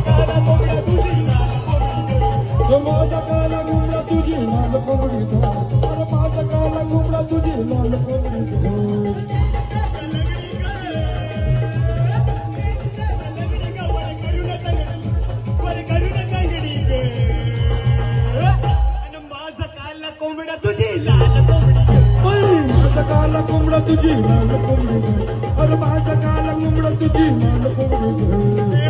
काला कोंबड्या तुझी लाल कोंबडी माझा काला कोंबडा तुझी लाल कोंबडी अरे माझा काला कोंबडा तुझी लाल कोंबडी कोंबडा तुझी लाल कोंबडी माझा काला कोंबडा तुझी लाल कोंबडी अरे माझा काला कोंबडा तुझी लाल कोंबडी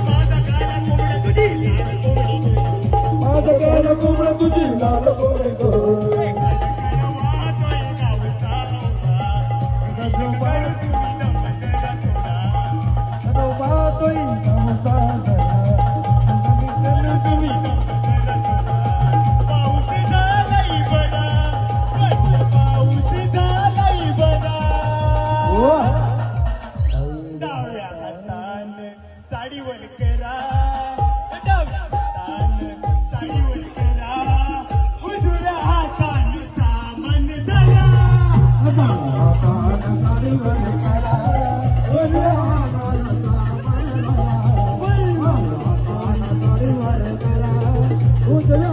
माझा काला कोंबडा तुझी लाल कोंबडी माझा काला कोंबडा तुझी लाल कोंबडी साडीवर करा साडीवर करा उजव्या हाताने सामान धरा साडीवर करा उजव्या हाताने साडीवर करा उजव्या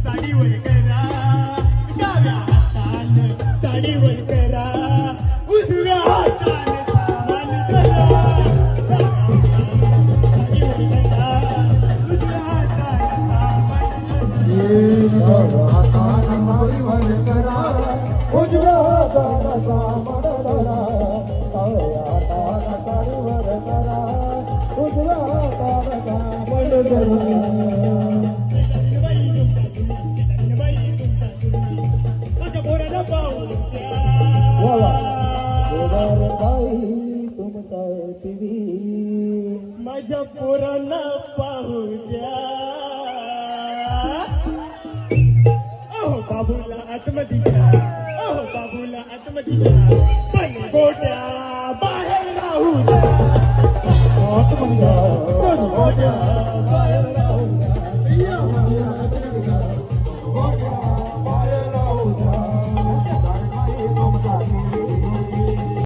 साडीवर करा डाव्या हाताने साडीवर करा उजव्या हाताने सामान धरा साडीवर करा उजव्या हाताने साडीवर करा उजव्या हाताने सामान धरा साडीवर करा उजव्या हाताने सामान धरा माझ्या पोरांना पाहू द्या ओह बाबूला आतमध्ये घ्या ओह बाबूला आतमध्ये घ्या पण गोट्या बाहेर राहू द्या आतमध्ये घ्या पण गोट्या बाहेर